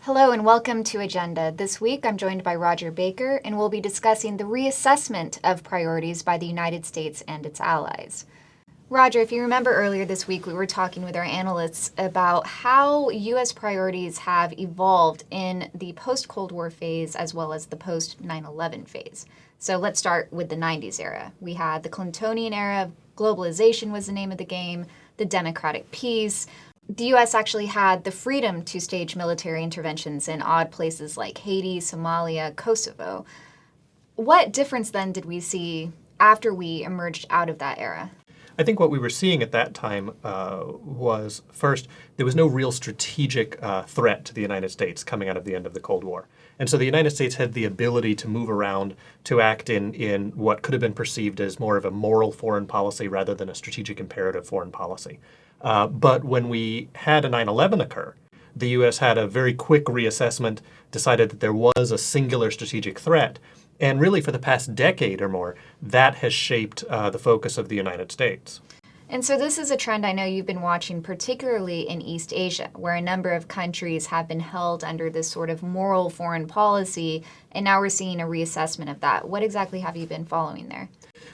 Hello and welcome to Agenda. This week I'm joined by Rodger Baker and we'll be discussing the reassessment of priorities by the United States and its allies. Rodger, if you remember earlier this week, we were talking with our analysts about how U.S. priorities have evolved in the post-Cold War phase as well as the post-9/11 phase. So let's start with the 90s era. We had the Clintonian era, globalization was the name of the game, the democratic peace. The U.S. actually had the freedom to stage military interventions in odd places like Haiti, Somalia, Kosovo. What difference then did we see after we emerged out of that era? I think what we were seeing at that time was, first, there was no real strategic threat to the United States coming out of the end of the Cold War. And so the United States had the ability to move around, to act in what could have been perceived as more of a moral foreign policy rather than a strategic imperative foreign policy. But when we had a 9/11 occur, the U.S. had a very quick reassessment, decided that there was a singular strategic threat. And really, for the past decade or more, that has shaped the focus of the United States. And so this is a trend I know you've been watching, particularly in East Asia, where a number of countries have been held under this sort of moral foreign policy, and now we're seeing a reassessment of that. What exactly have you been following there?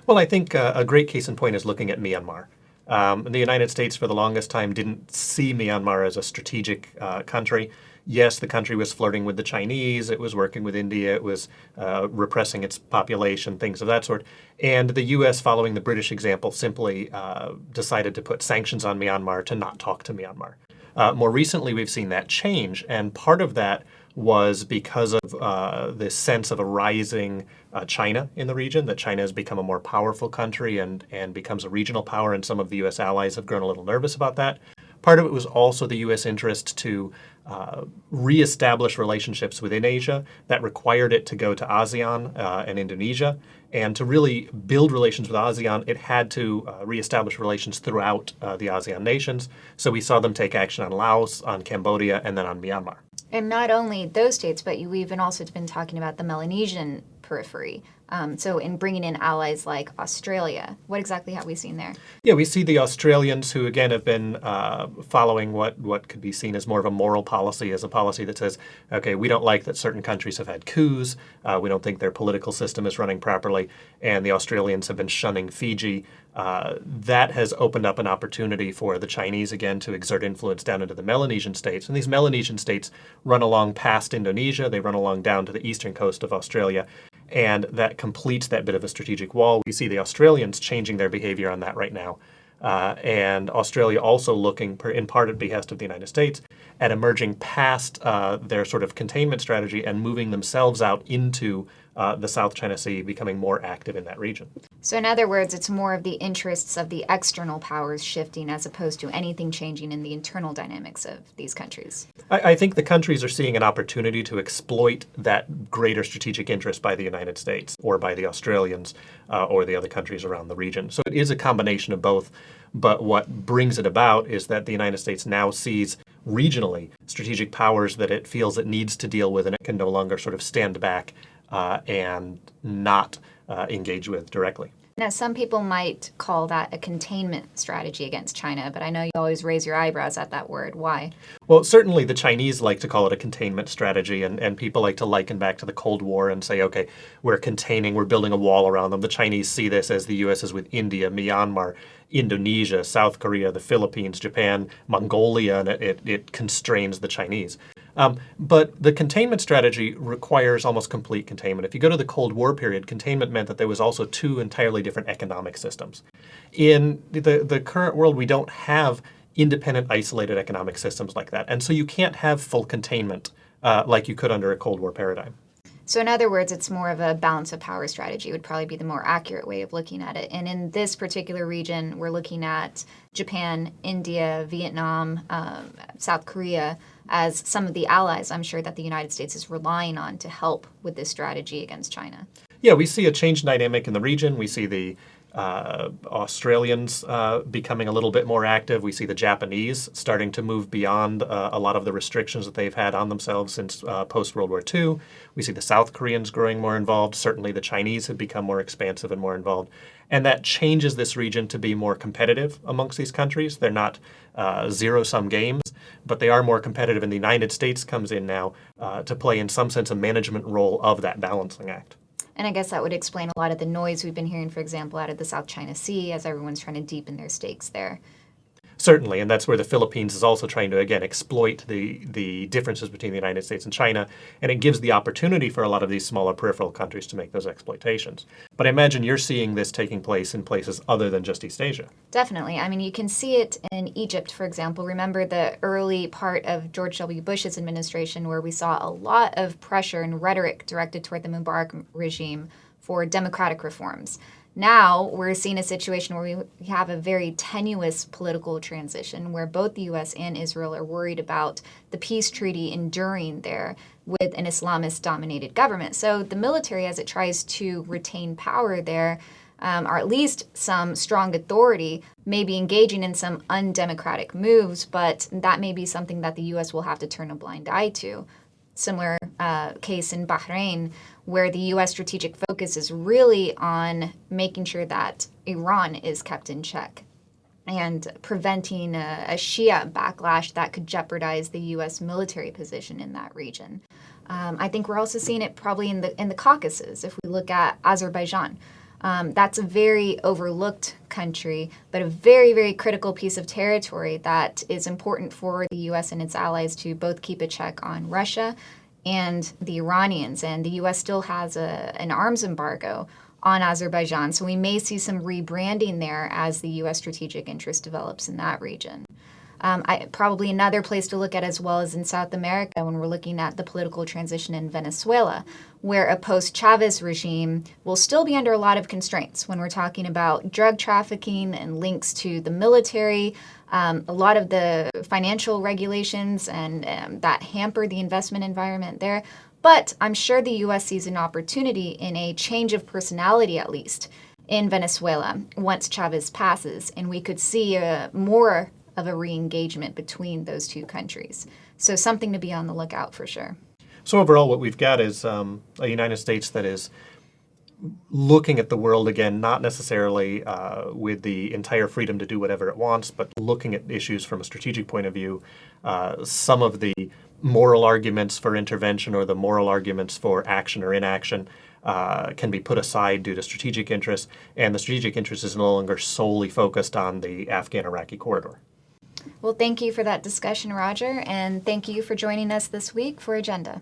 Well, I think a great case in point is looking at Myanmar. The United States, for the longest time, didn't see Myanmar as a strategic country. Yes, the country was flirting with the Chinese, it was working with India, it was repressing its population, things of that sort. And the U.S., following the British example, simply decided to put sanctions on Myanmar to not talk to Myanmar. More recently, we've seen that change, and part of that was because of this sense of a rising China in the region, that China has become a more powerful country and becomes a regional power, and some of the U.S. allies have grown a little nervous about that. Part of it was also the U.S. interest to reestablish relationships within Asia. That required it to go to ASEAN and Indonesia. And to really build relations with ASEAN, it had to reestablish relations throughout the ASEAN nations. So we saw them take action on Laos, on Cambodia, and then on Myanmar. And not only those states, but we've also been talking about the Melanesian periphery. So in bringing in allies like Australia, what exactly have we seen there? Yeah, we see the Australians who, again, have been following what could be seen as more of a moral policy, as a policy that says, okay, we don't like that certain countries have had coups, we don't think their political system is running properly, and the Australians have been shunning Fiji. That has opened up an opportunity for the Chinese, again, to exert influence down into the Melanesian states. And these Melanesian states run along past Indonesia, they run along down to the eastern coast of Australia. And that completes that bit of a strategic wall. We see the Australians changing their behavior on that right now. And Australia also looking, in part at behest of the United States, at emerging past their sort of containment strategy and moving themselves out into the South China Sea, becoming more active in that region. So in other words, it's more of the interests of the external powers shifting as opposed to anything changing in the internal dynamics of these countries. I think the countries are seeing an opportunity to exploit that greater strategic interest by the United States or by the Australians or the other countries around the region. So it is a combination of both. But what brings it about is that the United States now sees regionally strategic powers that it feels it needs to deal with, and it can no longer sort of stand back and not engage with directly. Now, some people might call that a containment strategy against China, but I know you always raise your eyebrows at that word. Why? Well, certainly the Chinese like to call it a containment strategy, and people like to liken back to the Cold War and say, okay, we're containing, we're building a wall around them. The Chinese see this as the U.S. is with India, Myanmar, Indonesia, South Korea, the Philippines, Japan, Mongolia, and it constrains the Chinese. But the containment strategy requires almost complete containment. If you go to the Cold War period, containment meant that there was also two entirely different economic systems. In the current world, we don't have independent, isolated economic systems like that. And so you can't have full containment like you could under a Cold War paradigm. So in other words, it's more of a balance of power strategy would probably be the more accurate way of looking at it. And in this particular region, we're looking at Japan, India, Vietnam, South Korea as some of the allies I'm sure that the United States is relying on to help with this strategy against China. Yeah, we see a change dynamic in the region. We see the Australians becoming a little bit more active. We see the Japanese starting to move beyond a lot of the restrictions that they've had on themselves since post-World War II. We see the South Koreans growing more involved. Certainly the Chinese have become more expansive and more involved. And that changes this region to be more competitive amongst these countries. They're not zero-sum games, but they are more competitive, and the United States comes in now to play, in some sense, a management role of that balancing act. And I guess that would explain a lot of the noise we've been hearing, for example, out of the South China Sea as everyone's trying to deepen their stakes there. Certainly, and that's where the Philippines is also trying to, again, exploit the differences between the United States and China, and it gives the opportunity for a lot of these smaller peripheral countries to make those exploitations. But I imagine you're seeing this taking place in places other than just East Asia. Definitely. I mean, you can see it in Egypt, for example. Remember the early part of George W. Bush's administration where we saw a lot of pressure and rhetoric directed toward the Mubarak regime for democratic reforms. Now we're seeing a situation where we have a very tenuous political transition where both the U.S. and Israel are worried about the peace treaty enduring there with an Islamist-dominated government. So the military, as it tries to retain power there, or at least some strong authority, may be engaging in some undemocratic moves, but that may be something that the U.S. will have to turn a blind eye to. Similar case in Bahrain, where the U.S. strategic focus is really on making sure that Iran is kept in check and preventing a Shia backlash that could jeopardize the U.S. military position in that region. I think we're also seeing it probably in the Caucasus. If we look at Azerbaijan, that's a very overlooked country, but a very, very critical piece of territory that is important for the U.S. and its allies to both keep a check on Russia and the Iranians. And the U.S. still has an arms embargo on Azerbaijan, so we may see some rebranding there as the U.S. strategic interest develops in that region. Probably another place to look at as well is in South America when we're looking at the political transition in Venezuela, where a post-Chavez regime will still be under a lot of constraints when we're talking about drug trafficking and links to the military, a lot of the financial regulations and that hamper the investment environment there. But I'm sure the U.S. sees an opportunity in a change of personality, at least, in Venezuela once Chavez passes, and we could see more of a re-engagement between those two countries. So something to be on the lookout for sure. So overall, what we've got is a United States that is looking at the world again, not necessarily with the entire freedom to do whatever it wants, but looking at issues from a strategic point of view. Some of the moral arguments for intervention or the moral arguments for action or inaction can be put aside due to strategic interests, and the strategic interest is no longer solely focused on the Afghan-Iraqi corridor. Well, thank you for that discussion, Rodger, and thank you for joining us this week for Agenda.